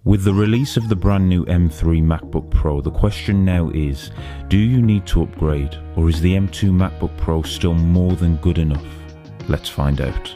With the release of the brand new M3 MacBook Pro, the question now is, do you need to upgrade, or is the M2 MacBook Pro still more than good enough? Let's find out.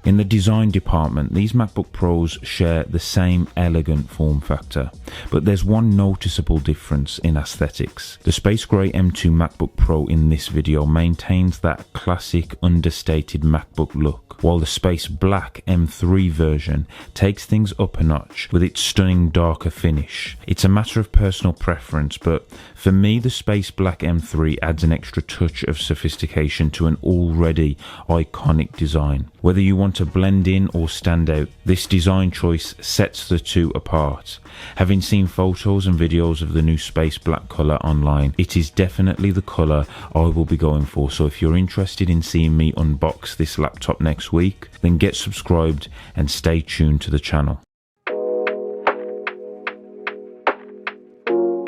In the design department, these MacBook Pros share the same elegant form factor, but there's one noticeable difference in aesthetics. The space grey M2 MacBook Pro in this video maintains that classic understated MacBook look, while the space black M3 version takes things up a notch with its stunning darker finish. It's a matter of personal preference, but for me the space black M3 adds an extra touch of sophistication to an already iconic design. Whether you want to blend in or stand out, this design choice sets the two apart. Having seen photos and videos of the new space black colour online, it is definitely the colour I will be going for, so if you're interested in seeing me unbox this laptop next week, then get subscribed and stay tuned to the channel.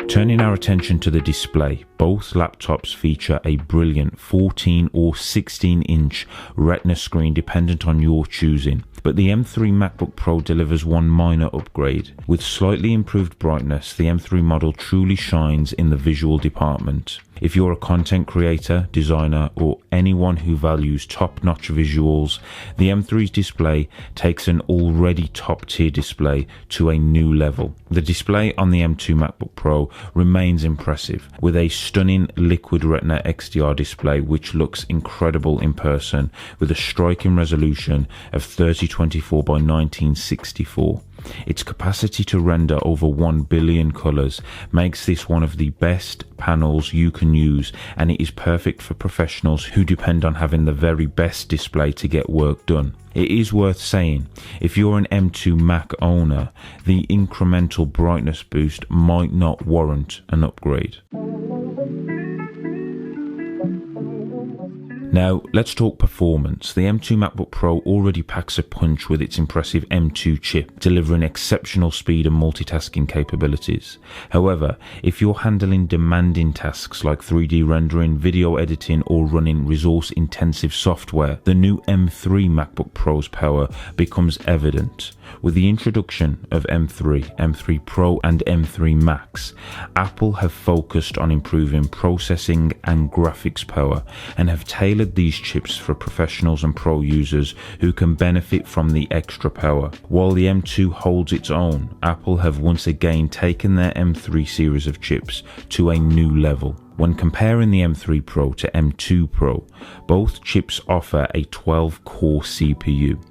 Turning our attention to the display, both laptops feature a brilliant 14 or 16-inch Retina screen dependent on your choosing, but the M3 MacBook Pro delivers one minor upgrade. With slightly improved brightness, the M3 model truly shines in the visual department. If you're a content creator, designer, or anyone who values top-notch visuals, the M3's display takes an already top-tier display to a new level. The display on the M2 MacBook Pro remains impressive, with a stunning liquid Retina XDR display which looks incredible in person, with a striking resolution of 3024 by 1964. Its capacity to render over 1 billion colours makes this one of the best panels you can use, and it is perfect for professionals who depend on having the very best display to get work done. It is worth saying, if you're an M2 Mac owner, the incremental brightness boost might not warrant an upgrade. Now, let's talk performance. The M2 MacBook Pro already packs a punch with its impressive M2 chip, delivering exceptional speed and multitasking capabilities. However, if you're handling demanding tasks like 3D rendering, video editing, or running resource-intensive software, the new M3 MacBook Pro's power becomes evident. With the introduction of M3, M3 Pro, and M3 Max, Apple have focused on improving processing and graphics power, and have tailored these chips for professionals and pro users who can benefit from the extra power. While the M2 holds its own, Apple have once again taken their M3 series of chips to a new level. When comparing the M3 Pro to M2 Pro, both chips offer a 12-core CPU.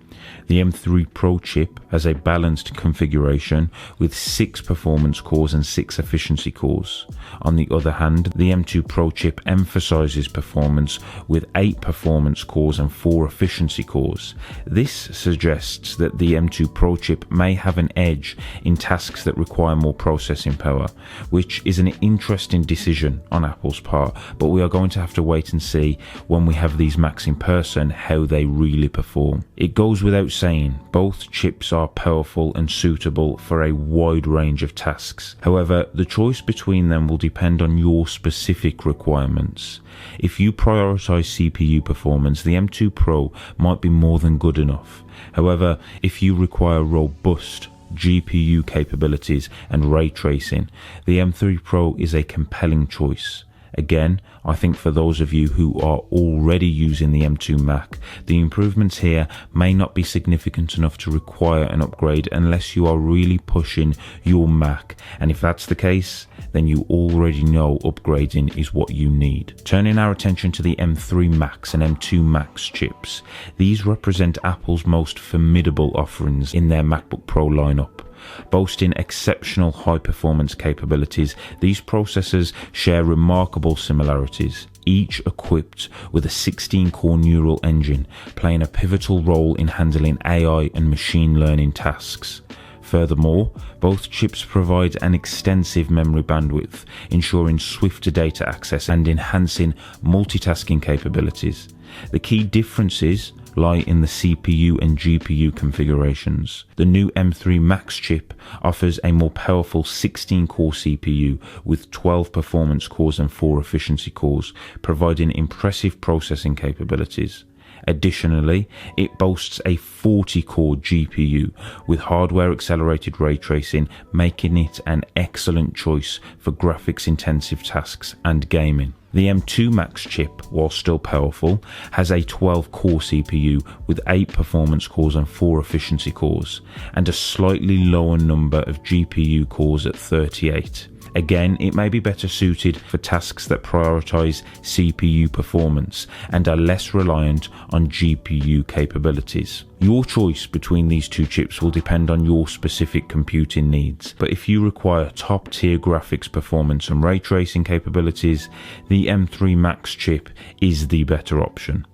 The M3 Pro chip has a balanced configuration with 6 performance cores and 6 efficiency cores. On the other hand, the M2 Pro chip emphasizes performance with 8 performance cores and 4 efficiency cores. This suggests that the M2 Pro chip may have an edge in tasks that require more processing power, which is an interesting decision on Apple's part, but we are going to have to wait and see when we have these Macs in person how they really perform. It goes without saying, both chips are powerful and suitable for a wide range of tasks. However, the choice between them will depend on your specific requirements. If you prioritize CPU performance, the M2 Pro might be more than good enough. However, if you require robust GPU capabilities and ray tracing, the M3 Pro is a compelling choice. Again, I think for those of you who are already using the M2 Mac, the improvements here may not be significant enough to require an upgrade unless you are really pushing your Mac, and if that's the case, then you already know upgrading is what you need. Turning our attention to the M3 Max and M2 Max chips, these represent Apple's most formidable offerings in their MacBook Pro lineup. Boasting exceptional high-performance capabilities, these processors share remarkable similarities, each equipped with a 16-core neural engine, playing a pivotal role in handling AI and machine learning tasks. Furthermore, both chips provide an extensive memory bandwidth, ensuring swifter data access and enhancing multitasking capabilities. The key differences lie in the CPU and GPU configurations. The new M3 Max chip offers a more powerful 16-core CPU with 12 performance cores and 4 efficiency cores, providing impressive processing capabilities. Additionally, it boasts a 40-core GPU with hardware-accelerated ray tracing, making it an excellent choice for graphics-intensive tasks and gaming. The M2 Max chip, while still powerful, has a 12-core CPU with 8 performance cores and 4 efficiency cores, and a slightly lower number of GPU cores at 38. Again, it may be better suited for tasks that prioritize CPU performance and are less reliant on GPU capabilities. Your choice between these two chips will depend on your specific computing needs, but if you require top-tier graphics performance and ray tracing capabilities, the M3 Max chip is the better option.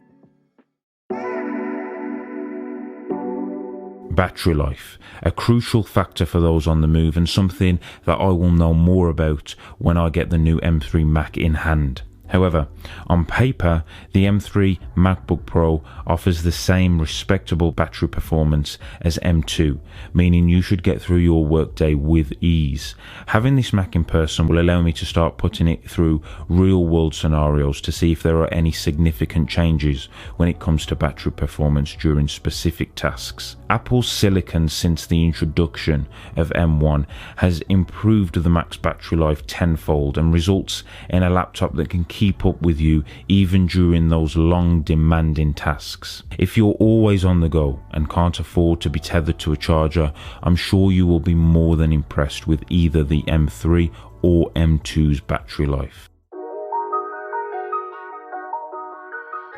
Battery life, a crucial factor for those on the move and something that I will know more about when I get the new M3 Mac in hand. However, on paper, the M3 MacBook Pro offers the same respectable battery performance as M2, meaning you should get through your workday with ease. Having this Mac in person will allow me to start putting it through real-world scenarios to see if there are any significant changes when it comes to battery performance during specific tasks. Apple's silicon since the introduction of M1 has improved the Mac's battery life tenfold and results in a laptop that can keep up with you even during those long demanding tasks. If you're always on the go and can't afford to be tethered to a charger, I'm sure you will be more than impressed with either the M3 or M2's battery life.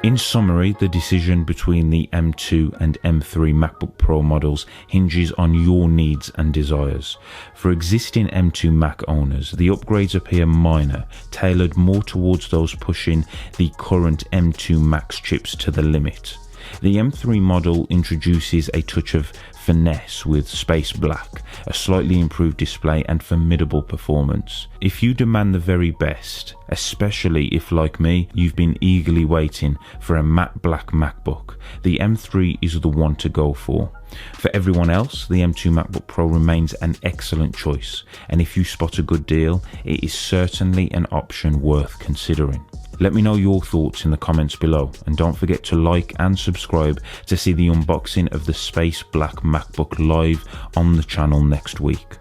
In summary, the decision between the M2 and M3 MacBook Pro models hinges on your needs and desires. For existing M2 Mac owners, the upgrades appear minor, tailored more towards those pushing the current M2 Max chips to the limit. The M3 model introduces a touch of finesse with Space Black, a slightly improved display and formidable performance. If you demand the very best, especially if, like me, you've been eagerly waiting for a matte black MacBook, the M3 is the one to go for. For everyone else, the M2 MacBook Pro remains an excellent choice, and if you spot a good deal, it is certainly an option worth considering. Let me know your thoughts in the comments below, and don't forget to like and subscribe to see the unboxing of the Space Black MacBook live on the channel next week.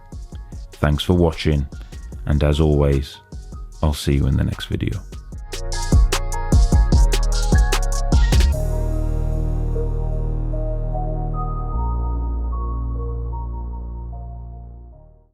Thanks for watching, and as always, I'll see you in the next video.